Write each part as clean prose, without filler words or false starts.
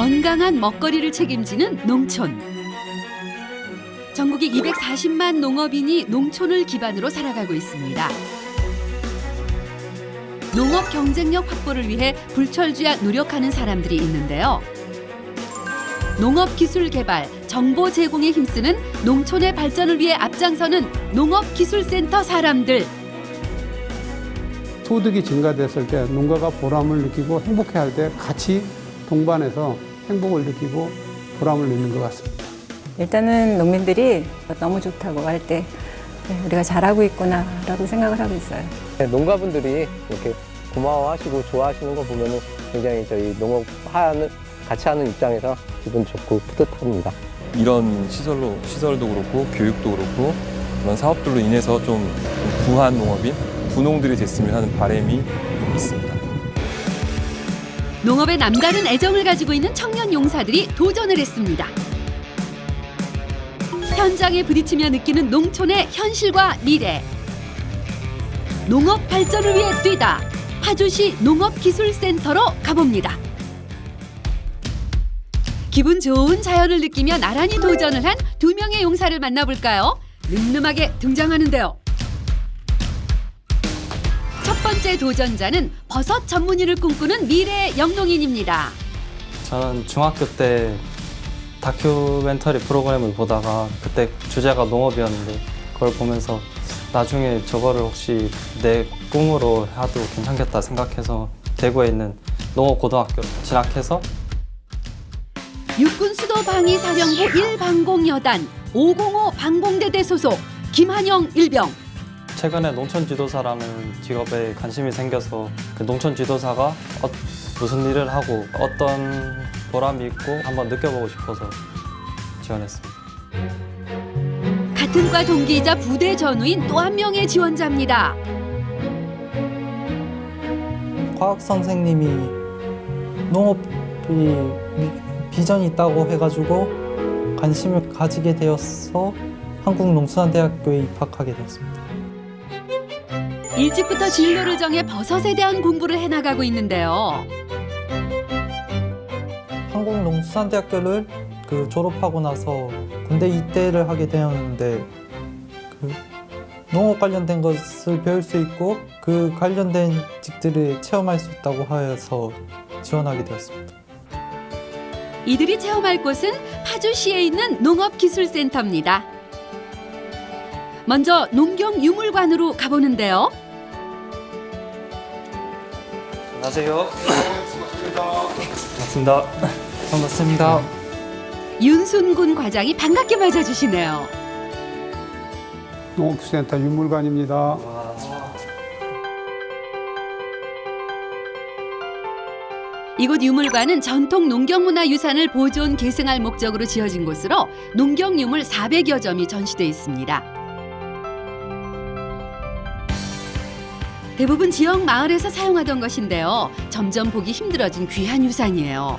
건강한 먹거리를 책임지는 농촌. 전국에 240만 농업인이 농촌을 기반으로 살아가고 있습니다. 농업 경쟁력 확보를 위해 불철주야 노력하는 사람들이 있는데요. 농업 기술 개발, 정보 제공에 힘쓰는 농촌의 발전을 위해 앞장서는 농업기술센터 사람들. 소득이 증가됐을 때 농가가 보람을 느끼고 행복해할 때 같이 동반해서 행복을 느끼고 보람을 느끼는 것 같습니다. 일단은 농민들이 너무 좋다고 할 때 우리가 잘하고 있구나라고 생각을 하고 있어요. 농가분들이 이렇게 고마워하시고 좋아하시는 거 보면은 굉장히 저희 농업하는 같이 하는 입장에서 기분 좋고 뿌듯합니다. 이런 시설도 그렇고 교육도 그렇고 그런 사업들로 인해서 좀 부한 농업인, 부농들이 됐으면 하는 바람이 있습니다. 농업에 남다른 애정을 가지고 있는 청년 용사들이 도전을 했습니다. 현장에 부딪히며 느끼는 농촌의 현실과 미래. 농업 발전을 위해 뛰다. 파주시 농업기술센터로 가봅니다. 기분 좋은 자연을 느끼며 나란히 도전을 한 두 명의 용사를 만나볼까요? 늠름하게 등장하는데요. 첫 번째 도전자는 버섯 전문의를 꿈꾸는 미래의 영농인입니다. 저는 중학교 때 다큐멘터리 프로그램을 보다가 그때 주제가 농업이었는데 그걸 보면서 나중에 저거를 혹시 내 꿈으로 해도 괜찮겠다 생각해서 대구에 있는 농업고등학교로 진학해서 육군 수도방위 사령부 1방공여단 505 방공대대 소속 김한영 일병. 최근에 농촌 지도사라는 직업에 관심이 생겨서 그 농촌 지도사가 무슨 일을 하고 어떤 보람이 있고 한번 느껴보고 싶어서 지원했습니다. 같은 과 동기이자 부대 전우인 또 한 명의 지원자입니다. 과학 선생님이 농업이 비전이 있다고 해가지고 관심을 가지게 되어서 한국농수산대학교에 입학하게 되었습니다. 일찍부터 진로를 정해 버섯에 대한 공부를 해나가고 있는데요. 한국농수산대학교를 졸업하고 나서 군대 입대를 하게 되었는데 농업 관련된 것을 배울 수 있고 그 관련된 직들을 체험할 수 있다고 하여서 지원하게 되었습니다. 이들이 체험할 곳은 파주시에 있는 농업기술센터입니다. 먼저 농경유물관으로 가보는데요. 안녕하세요. 반갑습니다. 반갑습니다. 윤순군 과장이 반갑게 맞아주시네요. 농업기술센터 유물관입니다. 이곳 유물관은 전통 농경문화유산을 보존 계승할 목적으로 지어진 곳으로 농경유물 400여 점이 전시돼 있습니다. 대부분 지역 마을에서 사용하던 것인데요. 점점 보기 힘들어진 귀한 유산이에요.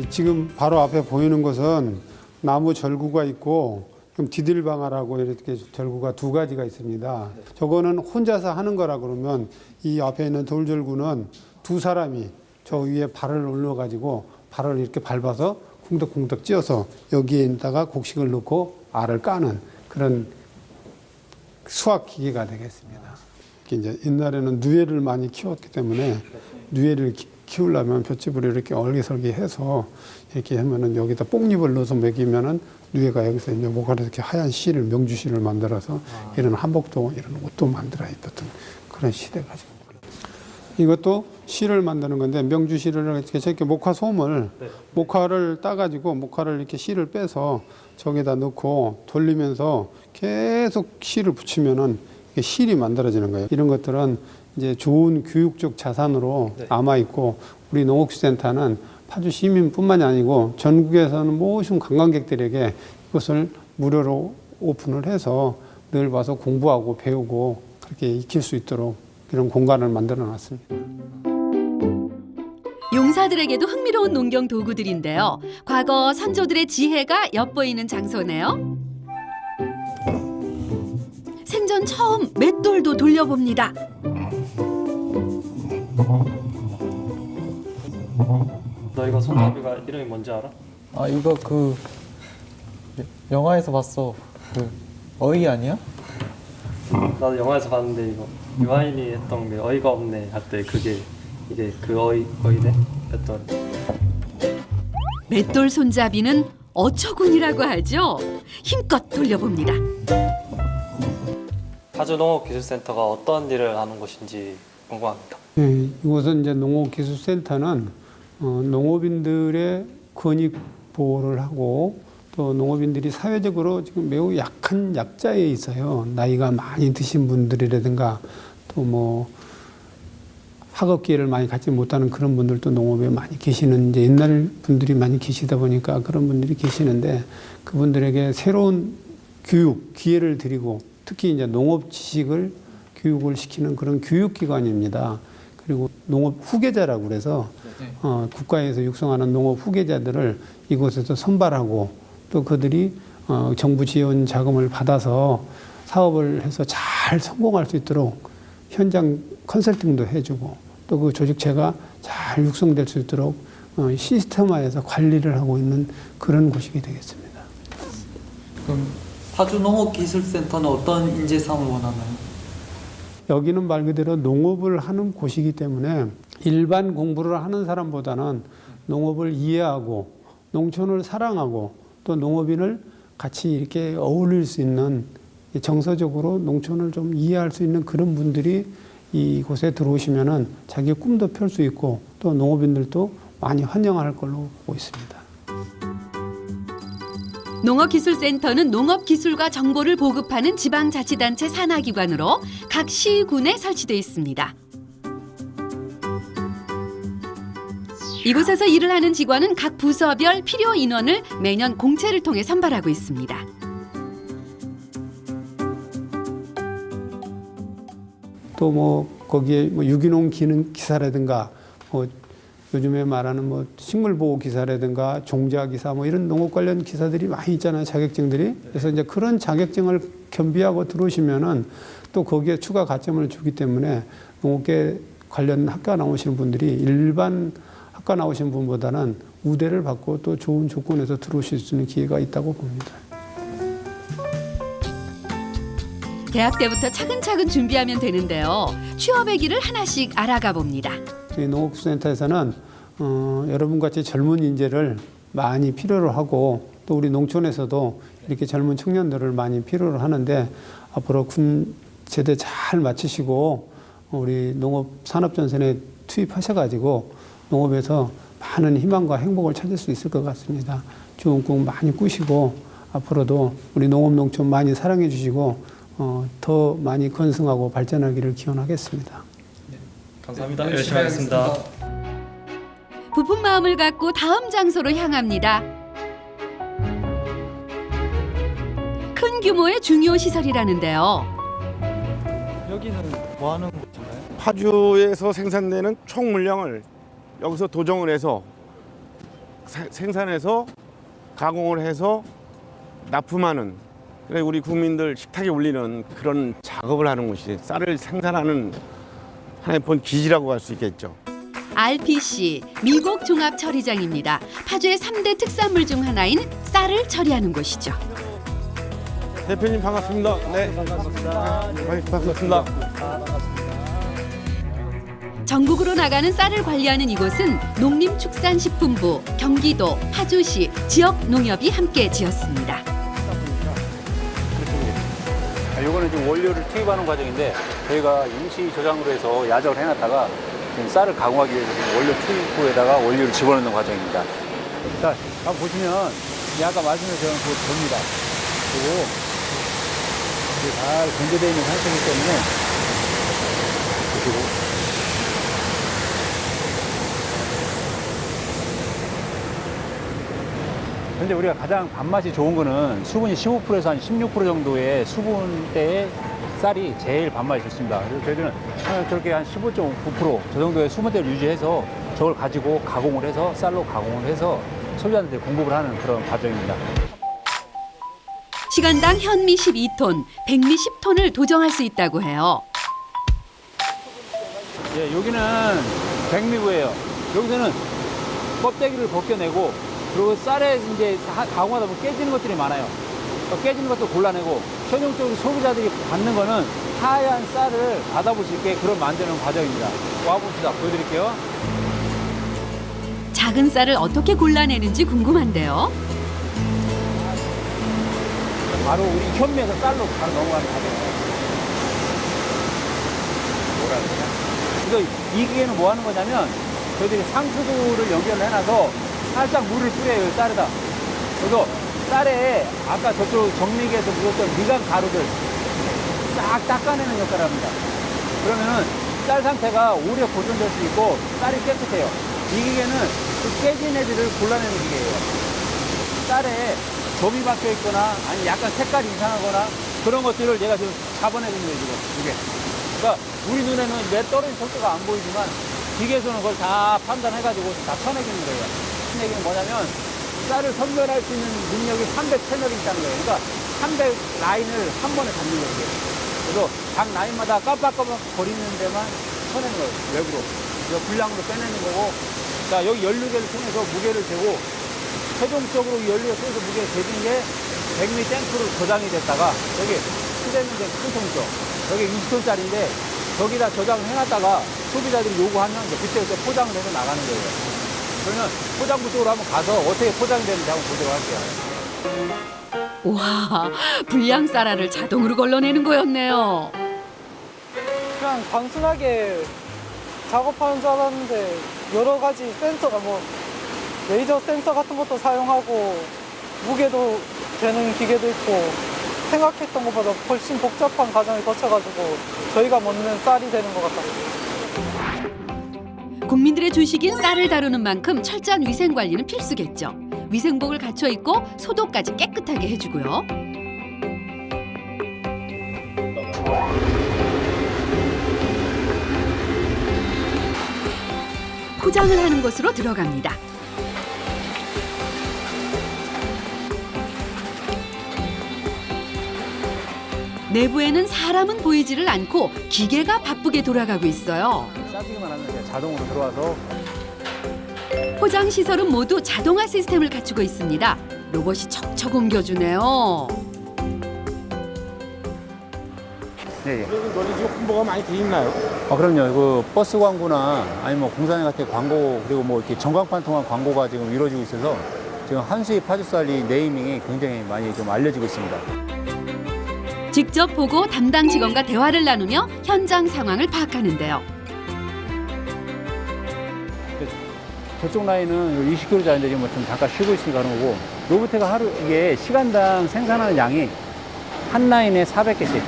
지금 바로 앞에 보이는 것은 나무 절구가 있고 디들방아라고 이렇게 절구가 두 가지가 있습니다. 저거는 혼자서 하는 거라 그러면 이 앞에 있는 돌절구는 두 사람이 저 위에 발을 올려가지고 발을 이렇게 밟아서 쿵덕쿵덕 찧어서 여기에다가 곡식을 넣고 알을 까는 그런 수확 기계가 되겠습니다. 이제 옛날에는 누에를 많이 키웠기 때문에 누에를 키우려면 볏짚으로 이렇게 얼기설기해서 이렇게 하면은 여기다 뽕잎을 넣어서 먹이면은 누에가 여기서 이제 목화로 이렇게 하얀 실을 명주실을 만들어서 이런 한복도 이런 옷도 만들어 입었던 그런 시대가 지금. 이것도 실을 만드는 건데 명주실을 이렇게 목화솜을 목화를 따가지고 목화를 이렇게 실을 빼서 저기다 넣고 돌리면서 계속 실을 붙이면은 이게 실이 만들어지는 거예요. 이런 것들은 이제 좋은 교육적 자산으로 남아 있고 우리 농업기술센터는 파주 시민뿐만이 아니고 전국에서는 모든 관광객들에게 이것을 무료로 오픈을 해서 늘 와서 공부하고 배우고 그렇게 익힐 수 있도록 이런 공간을 만들어 놨습니다. 용사들에게도 흥미로운 농경 도구들인데요. 과거 선조들의 지혜가 엿보이는 장소네요. 생전 처음 맷돌도 돌려봅니다. 이거 손잡이가 이름이 뭔지 알아? 아 이거 그 영화에서 봤어. 그 어이 아니야? 나도 영화에서 봤는데 이거 유아인이 했던 게 어이가 없네 할 때 그게 이게 그 어이네 했던. 맷돌 손잡이는 어처군이라고 하죠. 힘껏 돌려봅니다. 파주 농업기술센터가 어떤 일을 하는 곳인지 궁금합니다. 네, 이곳은 이제 농업기술센터는 농업인들의 권익 보호를 하고 또 농업인들이 사회적으로 지금 매우 약한 약자에 있어요. 나이가 많이 드신 분들이라든가 또 뭐 학업 기회를 많이 갖지 못하는 그런 분들도 농업에 많이 계시는 이제 옛날 분들이 많이 계시다 보니까 그런 분들이 계시는데 그분들에게 새로운 교육 기회를 드리고 특히 이제 농업 지식을 교육을 시키는 그런 교육기관입니다. 그리고 농업 후계자라고 그래서 국가에서 육성하는 농업 후계자들을 이곳에서 선발하고 또 그들이 정부 지원 자금을 받아서 사업을 해서 잘 성공할 수 있도록 현장 컨설팅도 해주고 또 그 조직체가 잘 육성될 수 있도록 시스템화해서 관리를 하고 있는 그런 곳이 되겠습니다. 그럼 파주 농업기술센터는 어떤 인재상을 원하나요? 여기는 말 그대로 농업을 하는 곳이기 때문에 일반 공부를 하는 사람보다는 농업을 이해하고 농촌을 사랑하고 또 농업인을 같이 이렇게 어울릴 수 있는 정서적으로 농촌을 좀 이해할 수 있는 그런 분들이 이곳에 들어오시면은 자기 꿈도 펼 수 있고 또 농업인들도 많이 환영할 걸로 보고 있습니다. 농업기술센터는 농업기술과 정보를 보급하는 지방자치단체 산하기관으로 각 시군에 설치되어 있습니다. 이곳에서 일을 하는 직원은 각 부서별 필요 인원을 매년 공채를 통해 선발하고 있습니다. 또 뭐 거기에 뭐 유기농 기능 기사라든가 뭐 요즘에 말하는 뭐 식물보호 기사라든가 종자 기사 뭐 이런 농업 관련 기사들이 많이 있잖아요. 자격증들이. 그래서 이제 그런 자격증을 겸비하고 들어오시면은 또 거기에 추가 가점을 주기 때문에 농업계 관련 학과 나오시는 분들이 일반 학과 나오신 분보다는 우대를 받고 또 좋은 조건에서 들어오실 수 있는 기회가 있다고 봅니다. 대학 때부터 차근차근 준비하면 되는데요. 취업의 길을 하나씩 알아가 봅니다. 저희 농업센터에서는 여러분 같이 젊은 인재를 많이 필요로 하고 또 우리 농촌에서도 이렇게 젊은 청년들을 많이 필요로 하는데 앞으로 군 제대 잘 마치시고 우리 농업산업전선에 투입하셔가지고 농업에서 많은 희망과 행복을 찾을 수 있을 것 같습니다. 좋은 꿈 많이 꾸시고 앞으로도 우리 농업 농촌 많이 사랑해 주시고 더 많이 건승하고 발전하기를 기원하겠습니다. 감사합니다. 열심히 하겠습니다. 부푼 마음을 갖고 다음 장소로 향합니다. 큰 규모의 중요 시설이라는데요. 여기는 뭐 하는 곳인가요? 파주에서 생산되는 총 물량을 여기서 도정을 해서 생산해서 가공을 해서 납품하는 그래 우리 국민들 식탁에 올리는 그런 작업을 하는 곳이 쌀을 생산하는 하나의 본 기지라고 할 수 있겠죠. RPC 미곡 종합 처리장입니다. 파주의 3대 특산물 중 하나인 쌀을 처리하는 곳이죠. 대표님 반갑습니다. 네, 반갑습니다. 반갑습니다. 전국으로 나가는 쌀을 관리하는 이곳은 농림축산식품부, 경기도, 파주시 지역 농협이 함께 지었습니다. 이거는 지금 원료를 투입하는 과정인데 저희가 임시 저장으로 해서 야적을 해놨다가 지금 쌀을 가공하기 위해서 지금 원료 투입구에다가 원료를 집어넣는 과정입니다. 자, 한번 보시면 아까 말씀하신 그 겁니다. 그리고 이게 잘 건조되어 있는 상태이기 때문에 보시고 근데 우리가 가장 밥맛이 좋은 거는 수분이 15%에서 한 16% 정도의 수분대의 쌀이 제일 밥맛이 좋습니다. 그래서 저희들은 저렇게 한 15.9% 저 정도의 수분대를 유지해서 저걸 가지고 가공을 해서 쌀로 가공을 해서 소비자한테 공급을 하는 그런 과정입니다. 시간당 현미 12톤, 백미 10톤을 도정할 수 있다고 해요. 예, 여기는 백미구예요. 여기서는 껍데기를 벗겨내고 그리고 쌀에 이제 가공하다 보면 깨지는 것들이 많아요. 깨지는 것도 골라내고 최종적으로 소비자들이 받는 거는 하얀 쌀을 받아볼 수 있게 그런 만드는 과정입니다. 와봅시다. 보여드릴게요. 작은 쌀을 어떻게 골라내는지 궁금한데요. 바로 우리 현미에서 쌀로 바로 넘어가는 과정이에요. 뭐라 그러냐? 그래서 이 기계는 뭐 하는 거냐면 저희들이 상수도를 연결을 해놔서 살짝 물을 뿌려요, 쌀에다. 그래서 쌀에 아까 저쪽 정리기에서 묻었던 미간 가루들 싹 닦아내는 역할을 합니다. 그러면은 쌀 상태가 오래 보존될 수 있고 쌀이 깨끗해요. 이 기계는 그 깨진 애들을 골라내는 기계예요. 쌀에 점이 박혀 있거나 아니 약간 색깔이 이상하거나 그런 것들을 얘가 지금 잡아내는 거예요, 지금 이게. 그러니까 우리 눈에는 내 떨어진 속도가 안 보이지만 기계에서는 그걸 다 판단해가지고 다 쳐내기는 거예요. 그 얘기는 뭐냐면 쌀을 선별할 수 있는 능력이 300 채널이 있다는 거예요. 그러니까 300 라인을 한 번에 잡는 거예요. 그래서 각 라인마다 깜빡깜빡 거리는 데만 쳐내는 거예요. 외부로. 그래서 불량으로 빼내는 거고. 자, 여기 연료계를 통해서 무게를 재고 최종적으로 연료에 통해서 무게가 재진 게 100mm 탱크로 저장이 됐다가 여기 수대는 큰 통이죠. 여기 20톤짜리인데 저기다 저장을 해놨다가 소비자들이 요구하면 이제 그때 포장을 해서 나가는 거예요. 그러면 포장부 쪽으로 한번 가서 어떻게 포장이 되는지 한번 보도록 할게요. 와, 불량 쌀알을 자동으로 걸러내는 거였네요. 그냥 단순하게 작업하는 줄 알았는데 여러 가지 센서가 뭐 레이저 센서 같은 것도 사용하고 무게도 재는 기계도 있고 생각했던 것보다 훨씬 복잡한 과정을 거쳐가지고 저희가 먹는 쌀이 되는 것 같았어요. 국민들의 주식인 쌀을 다루는 만큼 철저한 위생 관리는 필수겠죠. 위생복을 갖춰 입고 소독까지 깨끗하게 해주고요. 포장을 하는 곳으로 들어갑니다. 내부에는 사람은 보이지를 않고 기계가 바쁘게 돌아가고 있어요. 싸지기만 하면 이제 자동으로 들어와서 포장 시설은 모두 자동화 시스템을 갖추고 있습니다. 로봇이 척척 옮겨주네요. 네, 예. 너희 지금 홍보가 많이 돼 있나요? 그럼요. 그 버스 광고나 아니면 뭐 공사장 같은 광고 그리고 뭐 이렇게 전광판 통한 광고가 지금 이루어지고 있어서 지금 한수희 파주쌀이 네이밍이 굉장히 많이 좀 알려지고 있습니다. 직접 보고 담당 직원과 대화를 나누며 현장 상황을 파악하는데요. 저쪽 라인은 20kg짜리인데 지금 좀 잠깐 쉬고 있으니까 그런 거고 로봇가 하루 이게 시간당 생산하는 양이 한 라인에 400개씩.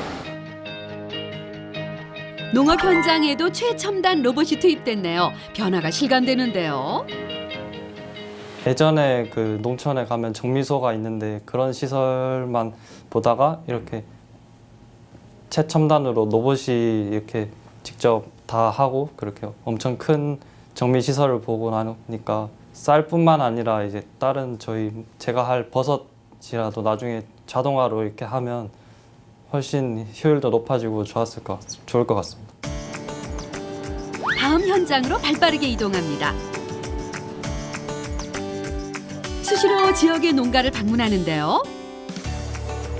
농업 현장에도 최첨단 로봇이 투입됐네요. 변화가 실감되는데요. 예전에 그 농촌에 가면 정미소가 있는데 그런 시설만 보다가 이렇게 최첨단으로 로봇이 이렇게 직접 다 하고 그렇게 엄청 큰 정미 시설을 보고 나니까 쌀뿐만 아니라 이제 다른 제가 할 버섯이라도 나중에 자동화로 이렇게 하면 훨씬 효율도 높아지고 좋을 것 같습니다. 다음 현장으로 발빠르게 이동합니다. 수시로 지역의 농가를 방문하는데요.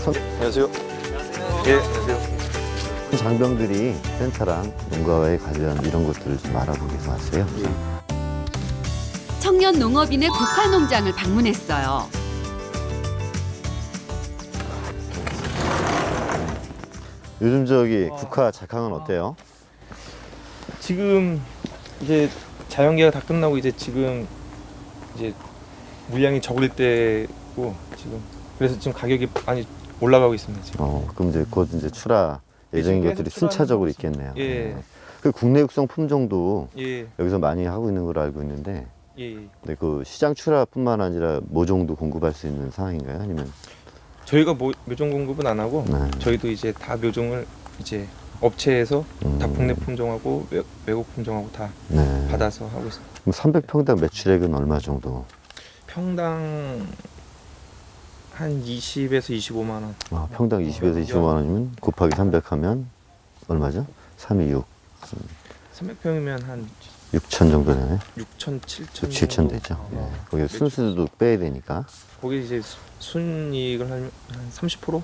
안녕하세요. 예, 안녕하세요. 장병들이 센터랑 농가와의 관련 이런 것들을 좀 알아보기 위해서 왔어요. 청년 농업인의 국화 농장을 방문했어요. 요즘 저기 국화 작황은 어때요? 지금 이제 자연계가 다 끝나고 이제 지금 이제 물량이 적을 때고 지금 그래서 지금 가격이 많이 올라가고 있습니다. 지금. 그럼 이제 곧 이제 출하 예정인 것들이 순차적으로 있겠네요. 예. 네. 그 국내 육성 품종도 예. 여기서 많이 하고 있는 걸로 알고 있는데, 예. 근데 그 시장 출하뿐만 아니라 모종도 공급할 수 있는 상황인가요? 아니면 저희가 묘종 공급은 안 하고 네. 저희도 이제 다 묘종을 이제 업체에서 다 국내 품종하고 외국 품종하고 다 네. 받아서 하고 있습니다. 그럼 300평당 매출액은 얼마 정도? 평당 한 20에서 25만 원. 평당 20에서 25만 원이면 곱하기 300 하면 얼마죠? 326. 300평이면 한 6천 정도 되네. 6천, 7천 7천 되죠. 예. 거기 순수도 빼야 되니까. 거기 이제 순이익을 한 30%?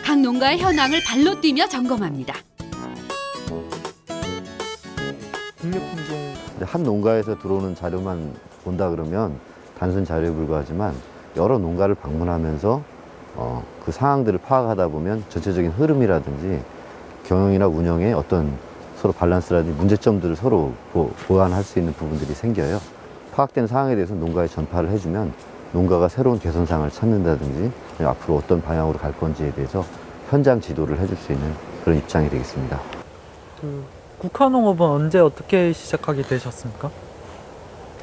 각 농가의 현황을 발로 뛰며 점검합니다. 국내품종 한 농가에서 들어오는 자료만 본다 그러면 단순 자료에 불과하지만 여러 농가를 방문하면서 그 상황들을 파악하다 보면 전체적인 흐름이라든지 경영이나 운영에 어떤 서로 밸런스라든지 문제점들을 서로 보완할 수 있는 부분들이 생겨요. 파악된 사항에 대해서 농가에 전파를 해주면 농가가 새로운 개선사항을 찾는다든지 앞으로 어떤 방향으로 갈 건지에 대해서 현장 지도를 해줄 수 있는 그런 입장이 되겠습니다. 그 국화농업은 언제 어떻게 시작하게 되셨습니까?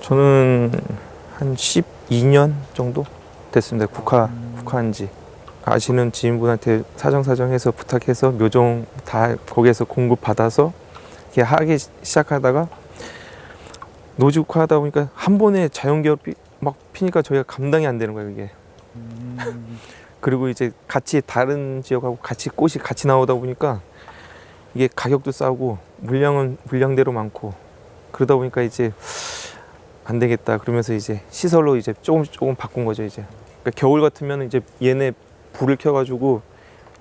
저는 한 12년 정도 됐습니다. 국화한 지. 아시는 지인분한테 사정해서 부탁해서 묘종 다 거기에서 공급받아서 이렇게 하기 시작하다가 노지국화 하다 보니까 한 번에 자연개업이 막 피니까 저희가 감당이 안 되는 거예요, 이게. 그리고 이제 같이 다른 지역하고 같이 꽃이 같이 나오다 보니까 이게 가격도 싸고 물량은 물량대로 많고 그러다 보니까 이제 안 되겠다 그러면서 이제 시설로 이제 조금 바꾼 거죠, 이제. 그러니까 겨울 같으면 이제 얘네 불을 켜가지고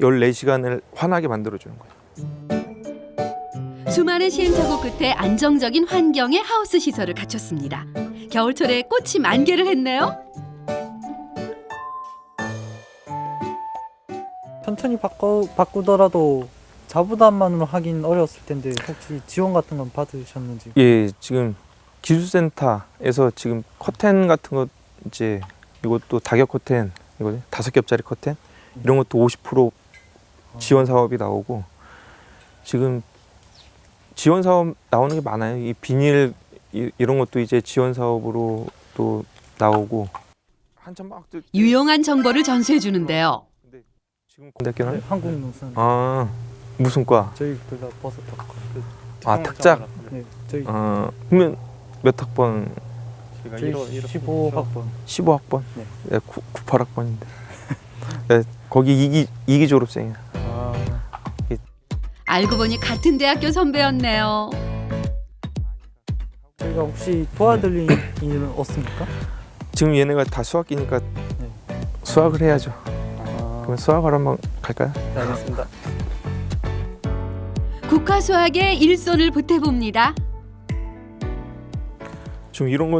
14시간을 환하게 만들어주는 거예요. 수많은 시행착오 끝에 안정적인 환경의 하우스 시설을 갖췄습니다. 겨울철에 꽃이 만개를 했네요. 천천히 바꾸더라도 자부담만으로 하긴 어려웠을 텐데 혹시 지원 같은 건 받으셨는지? 예, 지금 기술센터에서 지금 커튼 같은 거 이제 이것도 다격 커튼 이거 5겹짜리 커튼 이런 것도 50% 지원 사업이 나오고 지금 지원 사업 나오는 게 많아요. 이 비닐 이런 것도 이제 지원 사업으로 또 나오고 한참 막 유용한 정보를 전수해 주는데요. 지금 대학교는 한국농수산. 아 무슨 과? 저희 둘 다 버섯학과. 아 특작. 네, 저희 그러면 몇 학번? 저희 15학번. 15학번. 네. 네, 98학번인데. 네, 거기 2기 졸업생이야. 알고 보니 같은 대학교 선배였네요. 저희가 혹시 도와드릴 일은 없습니까? 지금 얘네가 다 수학기니까 수학을 해야죠. 그럼 수학을 한번 갈까요? 네, 알겠습니다. 국화 수학에 일손을 보태봅니다. 지금 이런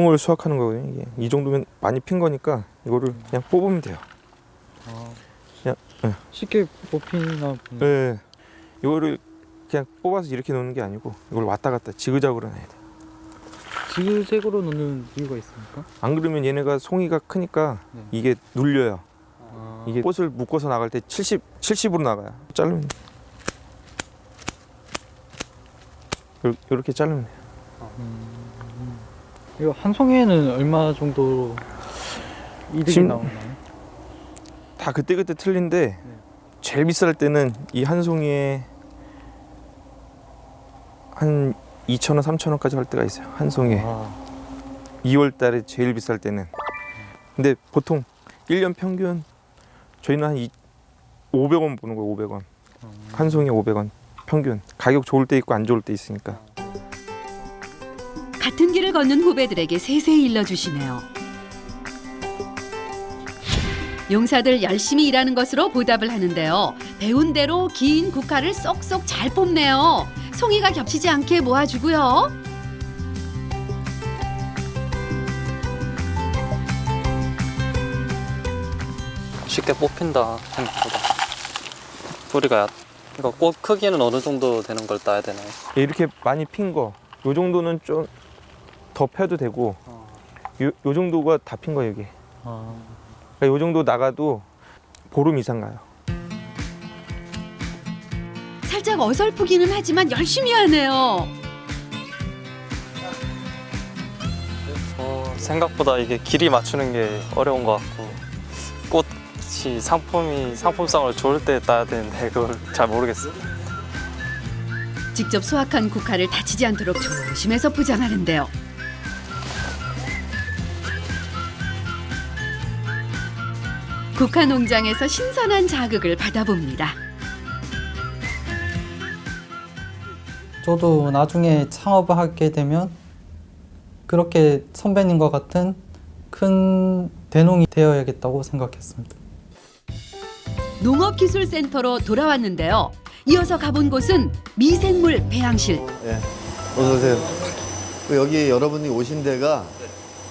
걸 수확하는 거거든요. 이게. 이 정도면 많이 핀 거니까 이거를 그냥 뽑으면 돼요. 그냥 쉽게 뽑히나 보네. 네. 이거를 그냥 뽑아서 이렇게 놓는 게 아니고 이걸 왔다 갔다 지그자그로 놔야 돼. 지그재그로 놓는 이유가 있습니까? 안 그러면 얘네가 송이가 크니까 이게 눌려요. 이게 꽃을 묶어서 나갈 때 70으로 나가요. 자르면 이렇게 자르면 돼요. 이거 한 송이에는 얼마 정도 이득이 지금 나오나요? 다 그때그때 틀린데 제일 비쌀 때는 이 한 송이에 한 2,000원, 3,000원까지 할 때가 있어요. 한 송이에. 2월 달에 제일 비쌀 때는. 근데 보통 1년 평균 저희는 한 500원 보는 거예요. 500원. 한 송이에 500원 평균. 가격 좋을 때 있고 안 좋을 때 있으니까. 같은 길을 걷는 후배들에게 세세히 일러주시네요. 용사들 열심히 일하는 것으로 보답을 하는데요. 배운 대로 긴 국화를 쏙쏙 잘 뽑네요. 송이가 겹치지 않게 모아주고요. 쉽게 뽑힌다 생각보다. 뿌리가 이거 꽃 크기는 어느 정도 되는 걸 따야 되나요? 이렇게 많이 핀 거, 요 정도는 좀 더 펴도 되고, 요 정도가 다 핀 거예요, 이게. 그러니까 요 정도 나가도 보름 이상 가요. 살짝 어설프기는 하지만 열심히 하네요. 생각보다 이게 길이 맞추는 게 어려운 것 같고 꽃이 상품성을 좋을 때 따야 되는데 그걸 잘 모르겠어요. 직접 수확한 국화를 다치지 않도록 조심해서 포장하는데요. 국화 농장에서 신선한 자극을 받아봅니다. 저도 나중에 창업을 하게 되면 그렇게 선배님과 같은 큰 대농이 되어야겠다고 생각했습니다. 농업기술센터로 돌아왔는데요. 이어서 가본 곳은 미생물 배양실. 네. 어서 오세요. 여기 여러분이 오신 데가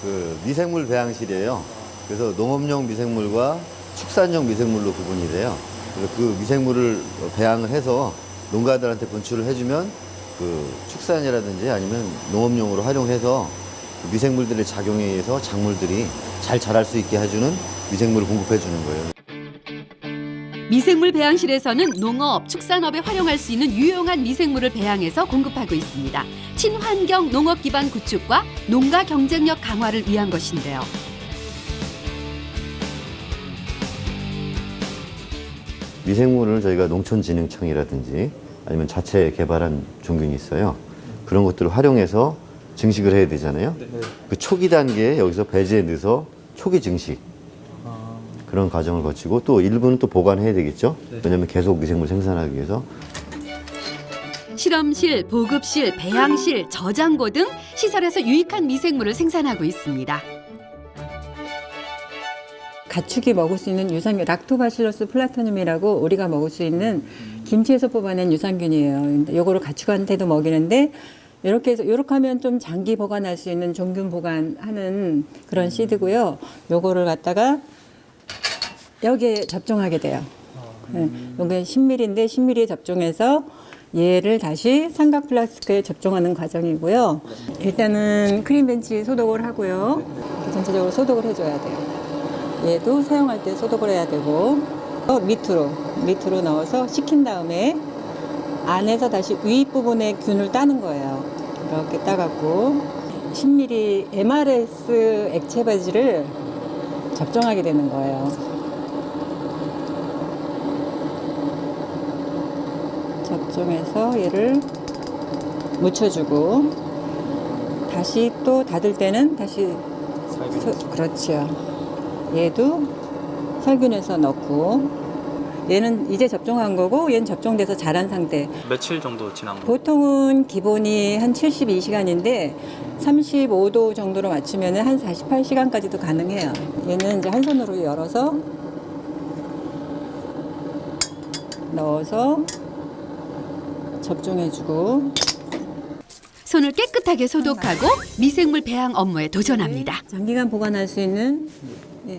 그 미생물 배양실이에요. 그래서 농업용 미생물과 축산용 미생물로 구분이 돼요. 그래서 그 미생물을 배양을 해서 농가들한테 분출을 해주면 그 축산이라든지 아니면 농업용으로 활용해서 그 미생물들의 작용에 의해서 작물들이 잘 자랄 수 있게 해주는 미생물을 공급해 주는 거예요. 미생물 배양실에서는 농업, 축산업에 활용할 수 있는 유용한 미생물을 배양해서 공급하고 있습니다. 친환경 농업 기반 구축과 농가 경쟁력 강화를 위한 것인데요. 미생물을 저희가 농촌진흥청이라든지 아니면 자체 개발한 종균이 있어요. 그런 것들을 활용해서 증식을 해야 되잖아요. 그 초기 단계에 여기서 배지에 넣어서 초기 증식 그런 과정을 거치고 또 일부는 또 보관해야 되겠죠. 왜냐하면 계속 미생물 생산하기 위해서. 실험실, 보급실, 배양실, 저장고 등 시설에서 유익한 미생물을 생산하고 있습니다. 가축이 먹을 수 있는 유산균, 락토바실러스 플라토늄이라고 우리가 먹을 수 있는 김치에서 뽑아낸 유산균이에요. 요거를 가축한테도 먹이는데 이렇게 해서 이렇게 하면 좀 장기 보관할 수 있는 종균 보관하는 그런 시드고요. 요거를 갖다가 여기에 접종하게 돼요. 이게 10ml인데 10ml에 접종해서 얘를 다시 삼각 플라스크에 접종하는 과정이고요. 일단은 크림벤치 소독을 하고요. 전체적으로 소독을 해줘야 돼요. 얘도 사용할 때 소독을 해야 되고 밑으로 넣어서 식힌 다음에 안에서 다시 윗부분의 균을 따는 거예요. 이렇게 따갖고 10ml MRS 액체 바지를 접종하게 되는 거예요. 접종해서 얘를 묻혀주고 다시 또 닫을 때는 다시 그렇죠. 얘도 살균해서 넣고 얘는 이제 접종한 거고 얘는 접종돼서 자란 상태. 며칠 정도 지난 거예요? 보통은 기본이 한 72시간인데 35도 정도로 맞추면 한 48시간까지도 가능해요. 얘는 이제 한 손으로 열어서 넣어서 접종해주고 손을 깨끗하게 소독하고 미생물 배양 업무에 도전합니다. 장기간 보관할 수 있는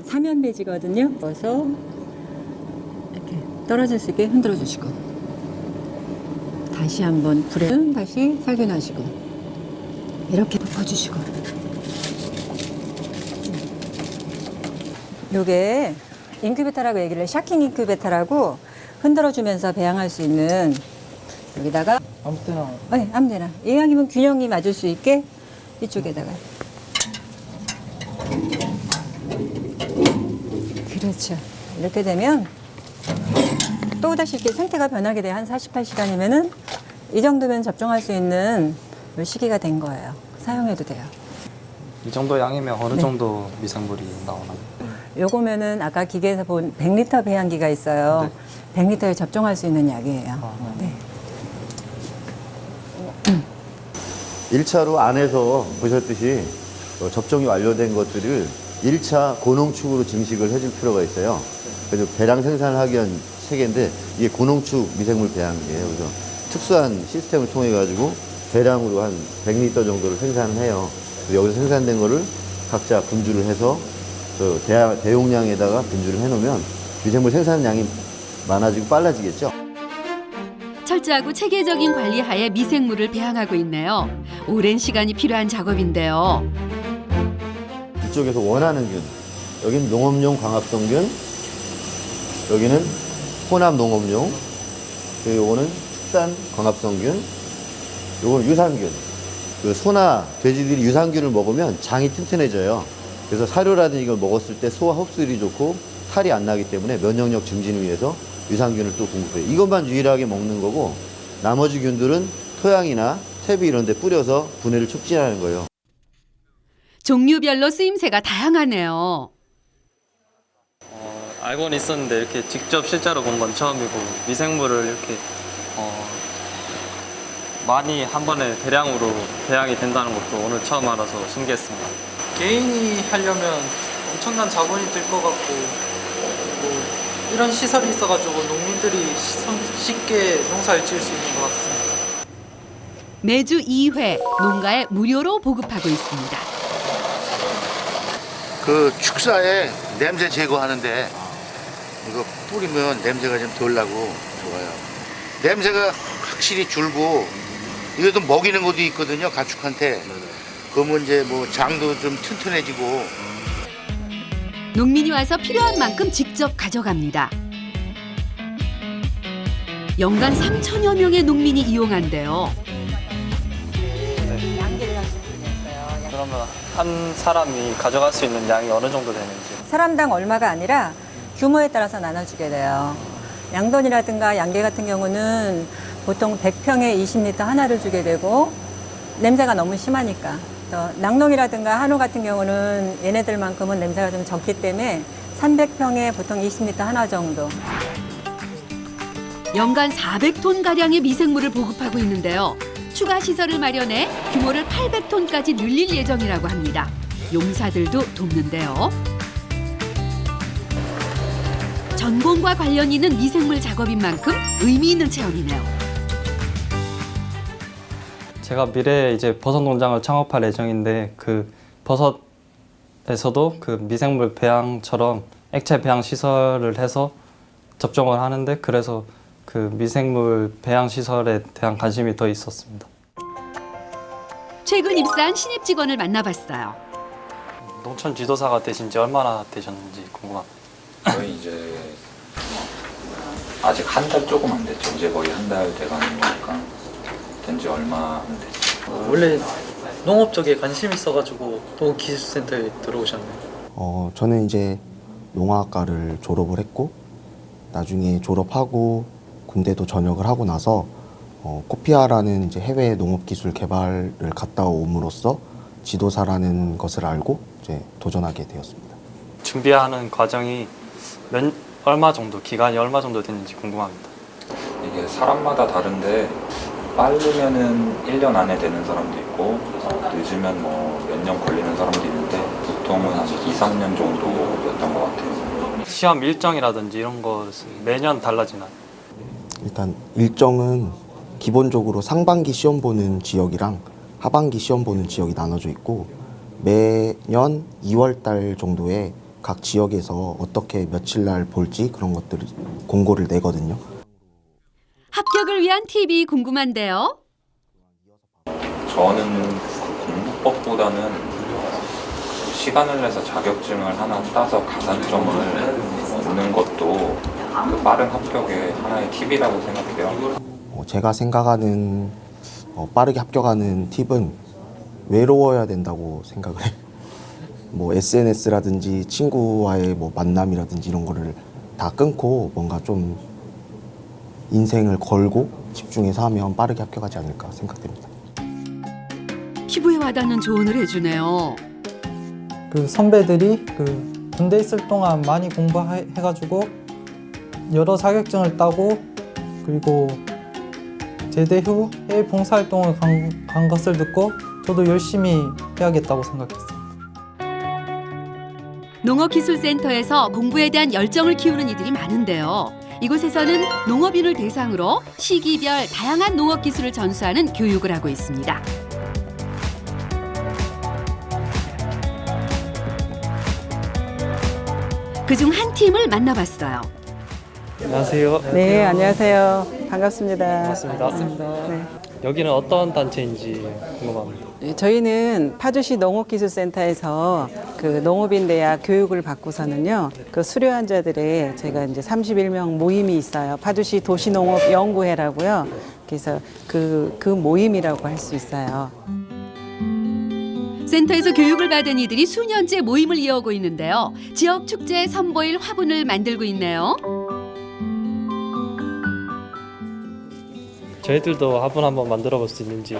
사면 배지거든요. 넣어서 이렇게 떨어질 수 있게 흔들어 주시고 다시 한번 불에 다시 살균하시고 이렇게 덮어주시고 요게 인큐베터라고 얘기를 해요. 샤킹 인큐베터라고 흔들어주면서 배양할 수 있는 여기다가 아무 때나. 네, 아무 데나. 이왕이면 균형이 맞을 수 있게 이쪽에다가. 그렇죠. 이렇게 되면 또다시 이렇게 상태가 변하게 돼요. 한 48시간이면은 이 정도면 접종할 수 있는 시기가 된 거예요. 사용해도 돼요. 이 정도 양이면 어느 정도 미생물이 나오나요? 요거면은 아까 기계에서 본 100리터 배양기가 있어요. 100리터에 접종할 수 있는 약이에요. 네. 1차로 안에서 보셨듯이 접종이 완료된 것들을 1차 고농축으로 증식을 해줄 필요가 있어요. 그래서 배량 생산을 하기 위한 체계인데 이게 고농축 미생물 배양기예요. 그래서 특수한 시스템을 통해 가지고 대량으로 한 100리터 정도를 생산을 해요. 여기서 생산된 거를 각자 분주를 해서 대용량에다가 분주를 해놓으면 미생물 생산량이 많아지고 빨라지겠죠. 철저하고 체계적인 관리 하에 미생물을 배양하고 있네요. 오랜 시간이 필요한 작업인데요. 이쪽에서 원하는 균, 여기는 농업용 광합성균, 여기는 혼합 농업용, 그리고 요거는 축산 광합성균, 요거는 유산균. 그 소나 돼지들이 유산균을 먹으면 장이 튼튼해져요. 그래서 사료라든지 이걸 먹었을 때 소화 흡수율이 좋고 탈이 안 나기 때문에 면역력 증진을 위해서 유산균을 또 공급해요. 이것만 유일하게 먹는 거고 나머지 균들은 토양이나 퇴비 이런 데 뿌려서 분해를 촉진하는 거예요. 종류별로 쓰임새가 다양하네요. 알고는 있었는데 이렇게 직접 실제로 본 건 처음이고 미생물을 이렇게 많이 한 번에 대량으로 배양이 된다는 것도 오늘 처음 알아서 신기했습니다. 개인이 하려면 엄청난 자본이 들 것 같고 뭐 이런 시설이 있어가지고 농민들이 쉽게 농사를 지을 수 있는 것 같습니다. 매주 2회 농가에 무료로 보급하고 있습니다. 그 축사에 냄새 제거하는데 이거 뿌리면 냄새가 좀 덜 나고 좋아요. 냄새가 확실히 줄고 이것도 먹이는 것도 있거든요, 가축한테. 그러면 이제 뭐 장도 좀 튼튼해지고. 농민이 와서 필요한 만큼 직접 가져갑니다. 연간 3천여 명의 농민이 이용한대요. 그러면 한 사람이 가져갈 수 있는 양이 어느 정도 되는지. 사람당 얼마가 아니라 규모에 따라서 나눠주게 돼요. 양돈이라든가 양계 같은 경우는 보통 100평에 20리터 하나를 주게 되고 냄새가 너무 심하니까. 또 낙농이라든가 한우 같은 경우는 얘네들만큼은 냄새가 좀 적기 때문에 300평에 보통 20리터 하나 정도. 연간 400톤가량의 미생물을 보급하고 있는데요. 추가 시설을 마련해 규모를 800톤까지 늘릴 예정이라고 합니다. 용사들도 돕는데요. 전공과 관련 있는 미생물 작업인 만큼 의미 있는 체험이네요. 제가 미래에 이제 버섯 농장을 창업할 예정인데 그 버섯에서도 그 미생물 배양처럼 액체 배양 시설을 해서 접종을 하는데 그래서 그 미생물 배양 시설에 대한 관심이 더 있었습니다. 최근 입사한 신입 직원을 만나봤어요. 농촌 지도사가 되신 지 얼마나 되셨는지 궁금합니다. 저희 이제 아직 한 달 조금 안 됐죠. 이제 거의 한 달 돼가는 거니까 된 지 얼마 안 됐죠. 원래 농업 쪽에 관심 있어가지고 농업기술센터에 들어오셨네요. 저는 이제 농화학과를 졸업을 했고 나중에 졸업하고 군대도 전역을 하고 나서 코피아라는 이제 해외 농업기술 개발을 갔다 옴으로써 지도사라는 것을 알고 이제 도전하게 되었습니다. 준비하는 과정이 얼마 정도, 기간이 얼마 정도 됐는지 궁금합니다. 이게 사람마다 다른데 빠르면은 1년 안에 되는 사람도 있고 늦으면 뭐 몇 년 걸리는 사람도 있는데 보통은 한 2, 3년 정도였던 것 같아요. 시험 일정이라든지 이런 것은 매년 달라지나요? 일단 일정은 기본적으로 상반기 시험 보는 지역이랑 하반기 시험 보는 지역이 나눠져 있고 매년 2월 달 정도에 각 지역에서 어떻게 며칠 날 볼지 그런 것들을 공고를 내거든요. 합격을 위한 팁이 궁금한데요. 저는 공부법보다는 시간을 내서 자격증을 하나 따서 가산점을 얻는 것도 그 빠른 합격의 하나의 팁이라고 생각해요. 제가 생각하는 빠르게 합격하는 팁은 외로워야 된다고 생각을 해요. 뭐 SNS라든지 친구와의 뭐 만남이라든지 이런 거를 다 끊고 뭔가 좀 인생을 걸고 집중해서 하면 빠르게 합격하지 않을까 생각됩니다. 피부에 와닿는 조언을 해주네요. 그 선배들이 그 군대 있을 동안 많이 공부해가지고 여러 자격증을 따고 그리고 제대 후 해외 봉사활동을 간 것을 듣고 저도 열심히 해야겠다고 생각했습니다. 농업기술센터에서 공부에 대한 열정을 키우는 이들이 많은데요. 이곳에서는 농업인을 대상으로 시기별 다양한 농업기술을 전수하는 교육을 하고 있습니다. 그중 한 팀을 만나봤어요. 안녕하세요. 네, 안녕하세요. 반갑습니다. 반갑습니다. 네. 여기는 어떤 단체인지 궁금합니다. 저희는 파주시 농업기술센터에서 그 농업인 대학 교육을 받고서는요, 그 수료환자들의 제가 이제 31명 모임이 있어요. 파주시 도시농업연구회라고요. 그래서 그 모임이라고 할 수 있어요. 센터에서 교육을 받은 이들이 수년째 모임을 이어오고 있는데요. 지역 축제에 선보일 화분을 만들고 있네요. 저희들도 화분 한번 만들어 볼 수 있는지.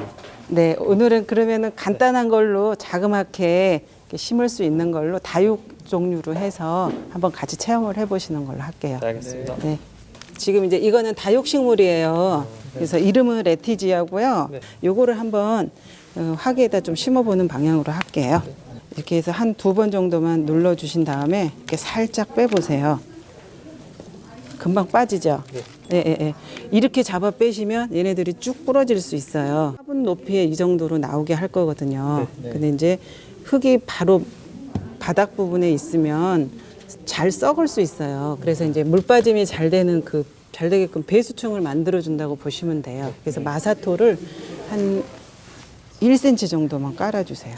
네, 오늘은 그러면은 간단한 걸로 자그맣게 심을 수 있는 걸로 다육 종류로 해서 한번 같이 체험을 해보시는 걸로 할게요. 네, 알겠습니다. 네. 지금 이제 이거는 다육식물이에요. 그래서 이름은 레티지아고요. 요거를 한번 화기에다 좀 심어보는 방향으로 할게요. 이렇게 해서 한 2번 정도만 눌러주신 다음에 이렇게 살짝 빼보세요. 금방 빠지죠? 예. 이렇게 잡아 빼시면 얘네들이 쭉 부러질 수 있어요. 화분 높이에 이 정도로 나오게 할 거거든요. 근데 이제 흙이 바로 바닥 부분에 있으면 잘 썩을 수 있어요. 그래서 이제 물 빠짐이 잘 되게끔 배수층을 만들어 준다고 보시면 돼요. 그래서 마사토를 한 1cm 정도만 깔아주세요.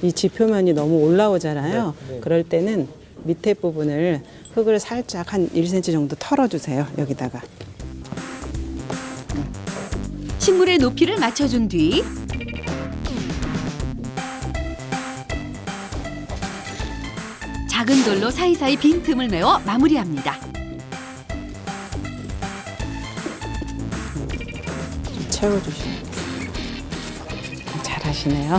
이 지표면이 너무 올라오잖아요. 그럴 때는 밑에 부분을 흙을 살짝 한 1cm 정도 털어주세요. 여기다가. 식물의 높이를 맞춰준 뒤 작은 돌로 사이사이 빈틈을 메워 마무리합니다. 좀 채워주시면 잘하시네요.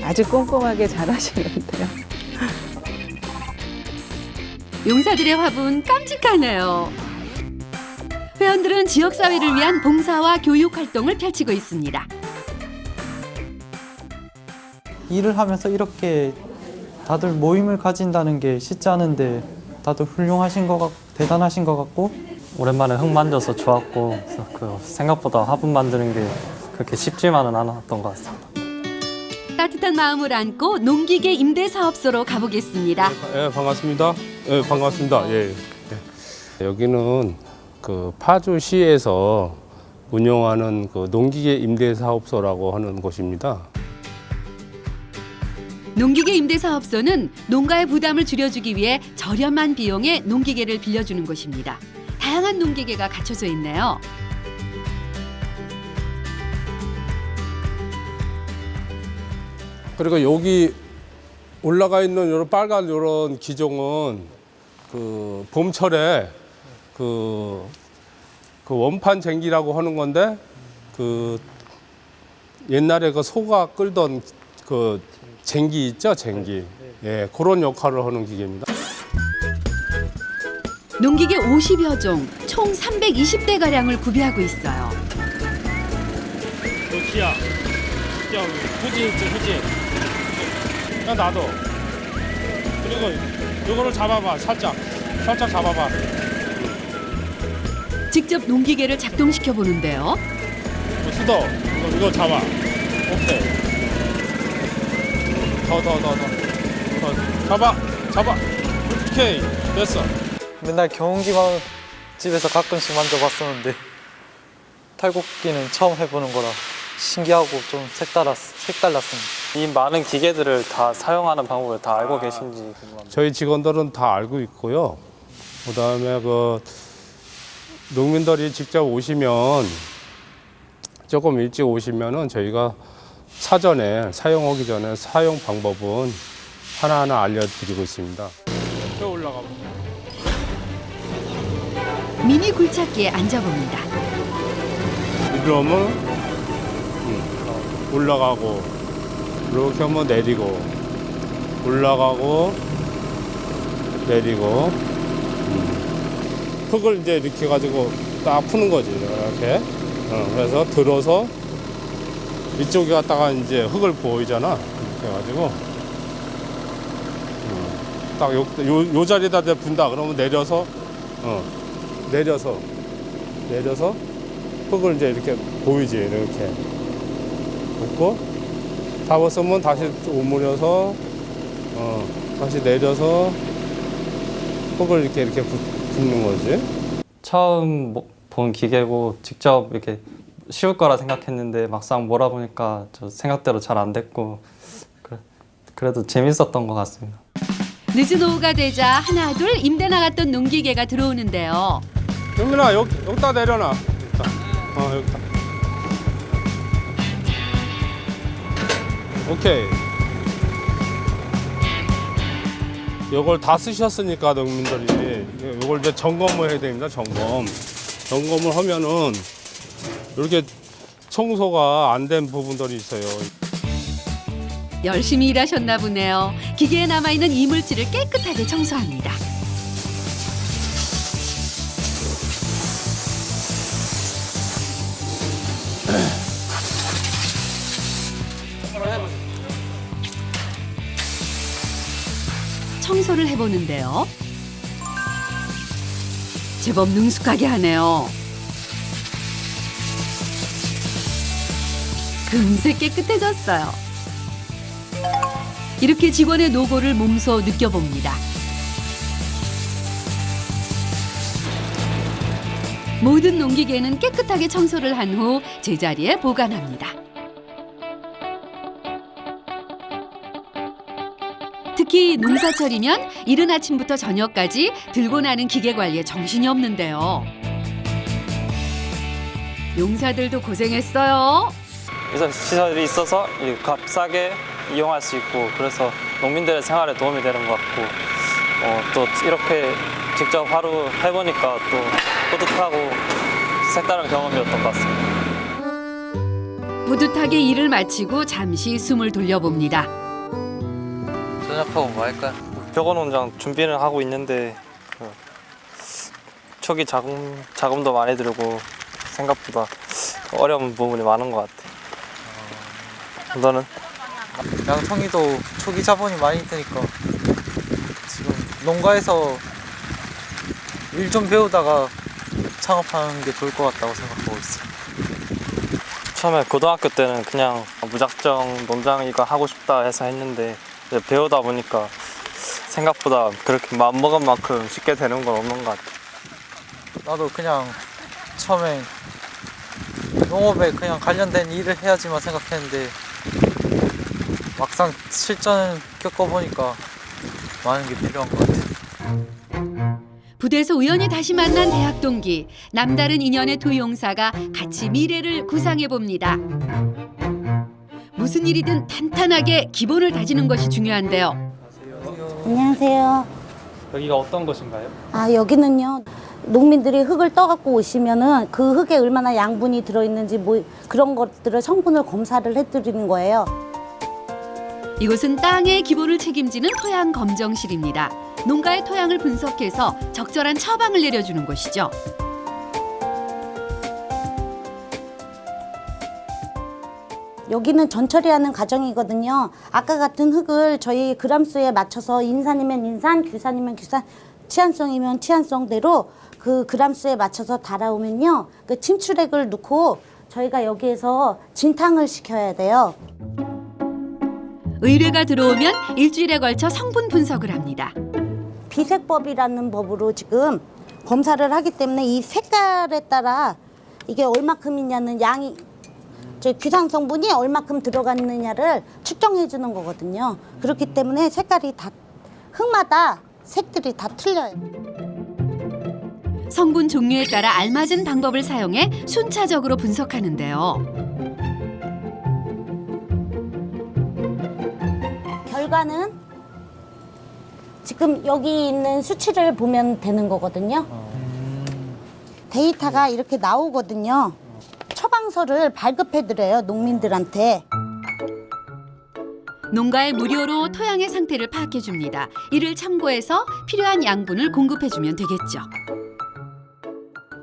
아주 꼼꼼하게 잘하시는데요. 용사들의 화분 깜찍하네요. 회원들은 지역사회를 위한 봉사와 교육 활동을 펼치고 있습니다. 일을 하면서 이렇게 다들 모임을 가진다는 게 쉽지 않은데 다들 대단하신 것 같고 오랜만에 흙 만져서 좋았고 그래서 생각보다 화분 만드는 게 그렇게 쉽지만은 않았던 것 같습니다. 따뜻한 마음을 안고 농기계 임대 사업소로 가보겠습니다. 예, 반갑습니다. 예, 반갑습니다. 예. 여기는 그 파주시에서 운영하는 그 농기계 임대 사업소라고 하는 곳입니다. 농기계 임대 사업소는 농가의 부담을 줄여주기 위해 저렴한 비용에 농기계를 빌려주는 곳입니다. 다양한 농기계가 갖춰져 있네요. 그리고 여기 올라가 있는 이런 빨간 이런 기종은 그 봄철에 그 원판 쟁기라고 하는 건데 그 옛날에 그 소가 끌던 그 쟁기 있죠, 쟁기. 예, 그런 역할을 하는 기계입니다. 농기계 50여 종, 총 320대 가량을 구비하고 있어요. 여기야, 후진 있지, 후진. 그냥 놔둬. 그리고 이거를 잡아봐, 살짝 잡아봐. 직접 농기계를 작동시켜 보는데요. 수도, 이거 잡아. 오케이. 더. 잡아. 오케이, 됐어. 맨날 경운기만 집에서 가끔씩 만져봤었는데 탈곡기는 처음 해보는 거라 신기하고 좀 색달랐습니다. 이 많은 기계들을 다 사용하는 방법을 다 알고 계신지 궁금합니다. 저희 직원들은 다 알고 있고요. 그다음에 그 농민들이 직접 오시면 조금 일찍 오시면은 저희가 사전에 사용하기 전에 사용 방법은 하나하나 알려드리고 있습니다. 저 올라가 볼게요. 미니 굴착기에 앉아봅니다. 이러면 올라가고 이렇게 하면 내리고 올라가고 내리고 흙을 이제 이렇게 가지고 딱 푸는 거지 이렇게. 그래서 들어서 이쪽에 갔다가 이제 흙을 보이잖아. 이렇게 해가지고 딱 요 자리에다 분다. 그러면 내려서 흙을 이제 이렇게 보이지 이렇게 붓고 다 벗으면 다시 오므려서 다시 내려서 흙을 이렇게 붓는 거지. 처음 본 기계고 직접 이렇게 쉬울 거라 생각했는데 막상 몰아보니까 저 생각대로 잘 안 됐고 그래도 재밌었던 것 같습니다. 늦은 오후가 되자 하나둘 임대 나갔던 농기계가 들어오는데요. 영민아 여기다 내려놔. 여기다. 오케이. 이걸 다 쓰셨으니까 농민들이 이걸 이제 점검을 해야 됩니다. 점검을 하면은 이렇게 청소가 안 된 부분들이 있어요. 열심히 일하셨나 보네요. 기계에 남아있는 이물질을 깨끗하게 청소합니다. 청소를 해보는데요. 제법 능숙하게 하네요. 금세 깨끗해졌어요. 이렇게 직원의 노고를 몸소 느껴봅니다. 모든 농기계는 깨끗하게 청소를 한 후 제자리에 보관합니다. 특히 농사철이면 이른 아침부터 저녁까지 들고 나는 기계 관리에 정신이 없는데요. 용사들도 고생했어요. 그래서 시설이 있어서 값싸게 이용할 수 있고 그래서 농민들의 생활에 도움이 되는 것 같고 또 이렇게 직접 하루 해보니까 또 뿌듯하고 색다른 경험이었던 것 같습니다. 뿌듯하게 일을 마치고 잠시 숨을 돌려봅니다. 저녁하고 뭐 할까요? 벽어 농장 준비는 하고 있는데 초기 자금도 많이 들고 생각보다 어려운 부분이 많은 것 같아요. 너는? 양성이도 초기 자본이 많이 드니까 지금 농가에서 일 좀 배우다가 창업하는 게 좋을 것 같다고 생각하고 있어요. 처음에 고등학교 때는 그냥 무작정 농장 이거 하고 싶다 해서 했는데 이제 배우다 보니까 생각보다 그렇게 마음먹은 만큼 쉽게 되는 건 없는 것 같아요. 나도 그냥 처음에 농업에 그냥 관련된 일을 해야지만 생각했는데 막상 실전 겪어보니까 많은 게 필요한 것 같아요. 부대에서 우연히 다시 만난 대학 동기. 남다른 인연의 두 용사가 같이 미래를 구상해봅니다. 무슨 일이든 탄탄하게 기본을 다지는 것이 중요한데요. 안녕하세요. 여기가 어떤 곳인가요? 여기는요. 농민들이 흙을 떠갖고 오시면은 그 흙에 얼마나 양분이 들어있는지 뭐 그런 것들을 성분을 검사를 해드리는 거예요. 이곳은 땅의 기본을 책임지는 토양 검정실입니다. 농가의 토양을 분석해서 적절한 처방을 내려주는 곳이죠. 여기는 전처리하는 과정이거든요. 아까 같은 흙을 저희 그람수에 맞춰서 인산이면 인산, 규산이면 규산, 치안성이면 치안성대로 그 그람수에 맞춰서 달아오면요. 그 침출액을 넣고 저희가 여기에서 진탕을 시켜야 돼요. 의뢰가 들어오면 일주일에 걸쳐 성분 분석을 합니다. 비색법이라는 법으로 지금 검사를 하기 때문에 이 색깔에 따라 이게 얼마큼이냐는 양이 규산 성분이 얼마큼 들어갔느냐를 측정해 주는 거거든요. 그렇기 때문에 색깔이 다 흙마다 색들이 다 틀려요. 성분 종류에 따라 알맞은 방법을 사용해 순차적으로 분석하는데요. 결과는 지금 여기 있는 수치를 보면 되는 거거든요. 데이터가 이렇게 나오거든요. 처방서를 발급해드려요, 농민들한테. 농가에 무료로 토양의 상태를 파악해줍니다. 이를 참고해서 필요한 양분을 공급해주면 되겠죠.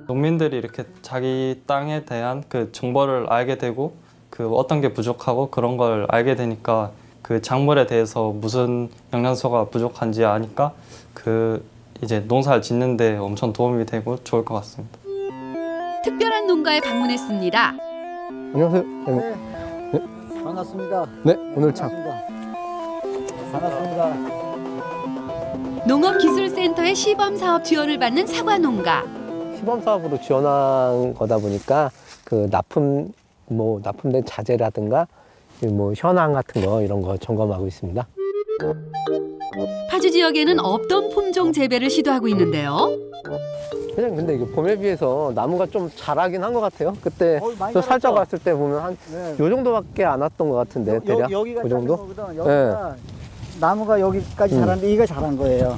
농민들이 이렇게 자기 땅에 대한 그 정보를 알게 되고 그 어떤 게 부족하고 그런 걸 알게 되니까 그 작물에 대해서 무슨 영양소가 부족한지 아니까 그 이제 농사를 짓는데 엄청 도움이 되고 좋을 것 같습니다. 특별한 농가에 방문했습니다. 안녕하세요. 네. 반갑습니다. 네, 오늘 참. 반갑습니다. 농업기술센터의 시범사업 지원을 받는 사과 농가. 시범 사업으로 지원한 거다 보니까 그 납품된 자재라든가 뭐 현황 같은 거 이런 거 점검하고 있습니다. 파주 지역에는 없던 품종 재배를 시도하고 있는데요. 그냥 근데 이게 봄에 비해서 나무가 좀 자라긴 한 것 같아요. 그때 저 살짝 왔을 때 보면 한 요 정도밖에 안 왔던 것 같은데 대략 여기가 그 정도? 거거든. 여기가 나무가 여기까지 자랐는데 이거 자란 거예요.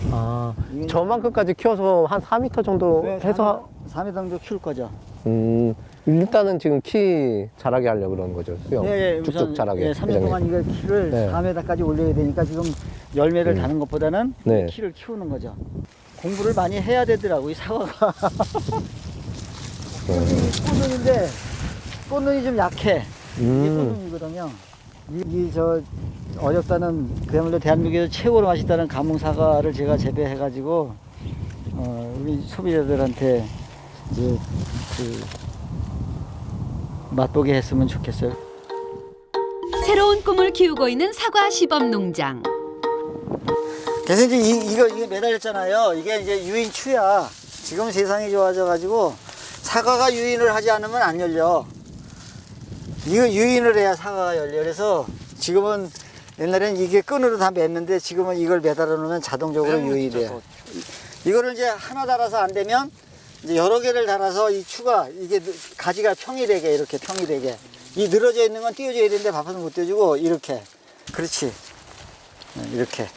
저만큼까지 키워서 한 4m 정도 해서 4m 정도 키울 거죠. 일단은 지금 키 자라게 하려고 그러는 거죠. 수영. 예, 쭉쭉 우선 자라게. 3년 동안 이거 키를 네. 4m까지 올려야 되니까 지금 열매를 다는 것보다는 네. 키를 키우는 거죠. 공부를 많이 해야 되더라고 이 사과가. 꽃눈인데 꽃눈이 좀 약해. 이게 꽃눈이거든요. 저 어렵다는 그야말로 대한민국에서 최고로 맛있다는 가뭄 사과를 제가 재배해가지고 우리 소비자들한테 이제 맛보게 했으면 좋겠어요. 새로운 꿈을 키우고 있는 사과 시범 농장. 그래서 이제 이거 매달렸잖아요. 이게 이제 유인추야. 지금 세상이 좋아져가지고 사과가 유인을 하지 않으면 안 열려. 이거 유인을 해야 사과가 열려. 그래서 지금은 옛날에는 이게 끈으로 다 맸는데 지금은 이걸 매달아 놓으면 자동적으로 유인돼요. 이거를 이제 하나 달아서 안 되면 이제 여러 개를 달아서 이 추가 이게 가지가 평이되게 이렇게 평이되게 이 늘어져 있는 건 띄워줘야 되는데 바빠서 못 띄워주고 이렇게 그렇지 이렇게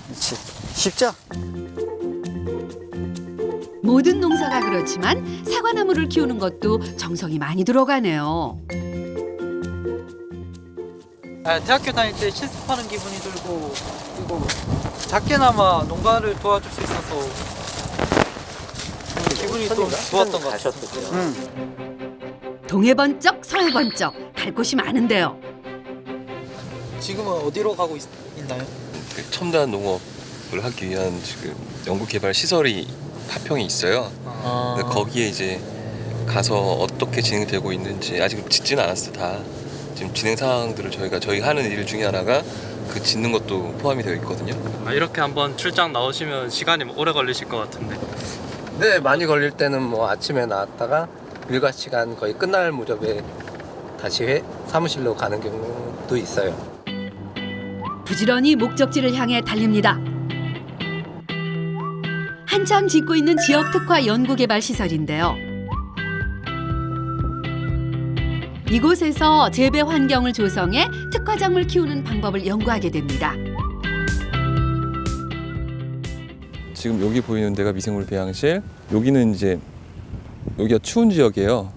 그렇지 쉽죠? 모든 농사가 그렇지만 사과나무를 키우는 것도 정성이 많이 들어가네요. 대학교 다닐 때 실습하는 기분이 들고 그리고 작게나마 농가를 도와줄 수 있어서 기분이 또 좋았던 것 같아요. 동해 번쩍 서해 번쩍 갈 곳이 많은데요. 지금은 어디로 가고 있나요? 그 첨단 농업을 하기 위한 지금 연구개발 시설이 파평이 있어요. 근데 거기에 이제 가서 어떻게 진행되고 있는지 아직 짓지는 않았어요. 다 지금 진행 사항들을 저희 하는 일 중에 하나가 그 짓는 것도 포함이 되어 있거든요. 이렇게 한번 출장 나오시면 시간이 오래 걸리실 것 같은데. 네, 많이 걸릴 때는 뭐 아침에 나왔다가 일과 시간 거의 끝날 무렵에 다시 사무실로 가는 경우도 있어요. 부지런히 목적지를 향해 달립니다. 한창 짓고 있는 지역 특화 연구개발 시설인데요. 이곳에서 재배 환경을 조성해 특화작물 키우는 방법을 연구하게 됩니다. 지금 여기 보이는 데가 미생물 배양실. 여기는 이제 여기가 추운 지역이에요.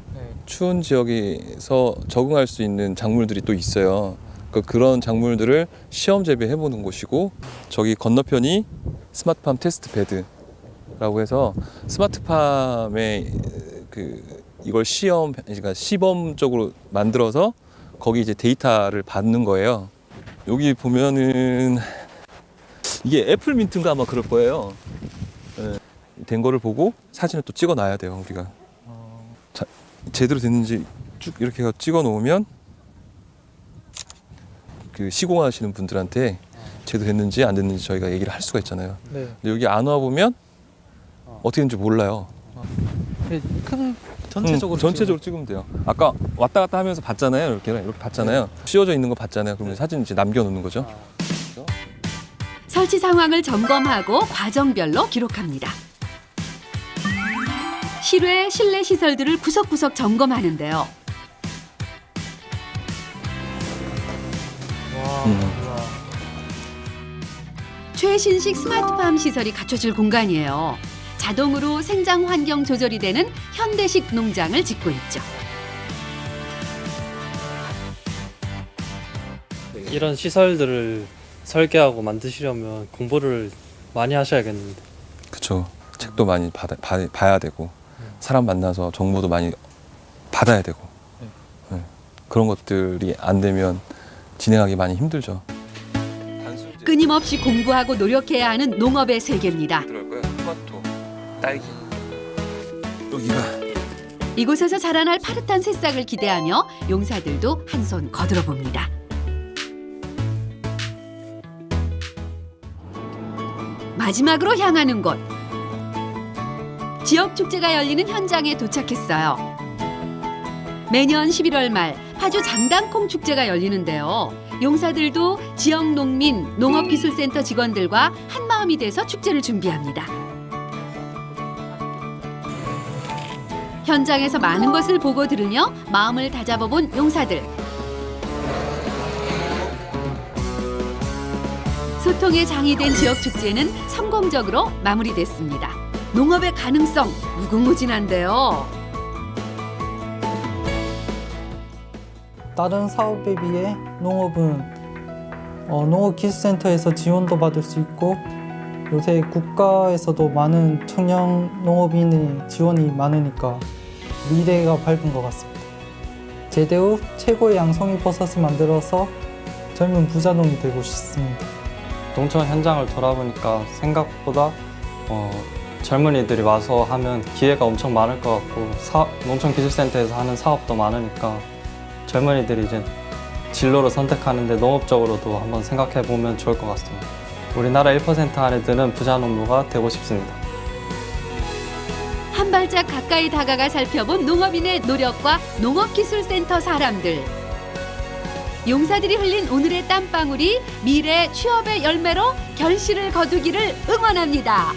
추운 지역에서 적응할 수 있는 작물들이 또 있어요. 그런 작물들을 시험 재배해 보는 곳이고, 저기 건너편이 스마트팜 테스트 베드라고 해서 스마트팜에 이걸 그러니까 시범적으로 만들어서 거기 이제 데이터를 받는 거예요. 여기 보면은 이게 애플 민트인가 아마 그럴 거예요. 네. 된 거를 보고 사진을 또 찍어 놔야 돼요, 우리가. 자, 제대로 됐는지 쭉 이렇게 찍어 놓으면 그 시공하시는 분들한테 제대로 됐는지 안 됐는지 저희가 얘기를 할 수가 있잖아요. 네. 근데 여기 안 와 보면 어떻게 됐는지 몰라요. 큰 전체적으로 전체적으로 찍으면 돼요. 아까 왔다 갔다 하면서 봤잖아요. 이렇게 봤잖아요. 씌워져 있는 거 봤잖아요. 그러면 사진 이제 남겨놓는 거죠. 설치 상황을 점검하고 과정별로 기록합니다. 실외 실내 시설들을 구석구석 점검하는데요. 최신식 스마트팜 시설이 갖춰질 공간이에요. 자동으로 생장 환경 조절이 되는 현대식 농장을 짓고 있죠. 이런 시설들을 설계하고 만드시려면 공부를 많이 하셔야겠는데. 그렇죠. 책도 많이 봐야 되고 사람 만나서 정보도 많이 받아야 되고 네. 그런 것들이 안 되면 진행하기 많이 힘들죠. 끊임없이 공부하고 노력해야 하는 농업의 세계입니다. 토마토, 딸기. 여기가 이곳에서 자라날 파릇한 새싹을 기대하며 용사들도 한 손 거들어 봅니다. 마지막으로 향하는 곳. 지역 축제가 열리는 현장에 도착했어요. 매년 11월 말 파주 장당콩 축제가 열리는데요. 용사들도 지역 농민, 농업기술센터 직원들과 한마음이 돼서 축제를 준비합니다. 현장에서 많은 것을 보고 들으며 마음을 다잡아본 용사들. 소통의 장이 된 지역 축제는 성공적으로 마무리됐습니다. 농업의 가능성 무궁무진한데요. 다른 사업에 비해 농업은 농업기술센터에서 지원도 받을 수 있고 요새 국가에서도 많은 청년 농업인의 지원이 많으니까 미래가 밝은 것 같습니다. 제대 후 최고의 양송이 버섯을 만들어서 젊은 부자농이 되고 싶습니다. 농촌 현장을 돌아보니까 생각보다 젊은이들이 와서 하면 기회가 엄청 많을 것 같고 농촌기술센터에서 하는 사업도 많으니까 젊은이들이 이제 진로를 선택하는데 농업적으로도 한번 생각해 보면 좋을 것 같습니다. 우리나라 1% 안에 드는 부자농부가 되고 싶습니다. 한 발짝 가까이 다가가 살펴본 농업인의 노력과 농업기술센터 사람들. 용사들이 흘린 오늘의 땀방울이 미래 취업의 열매로 결실을 거두기를 응원합니다.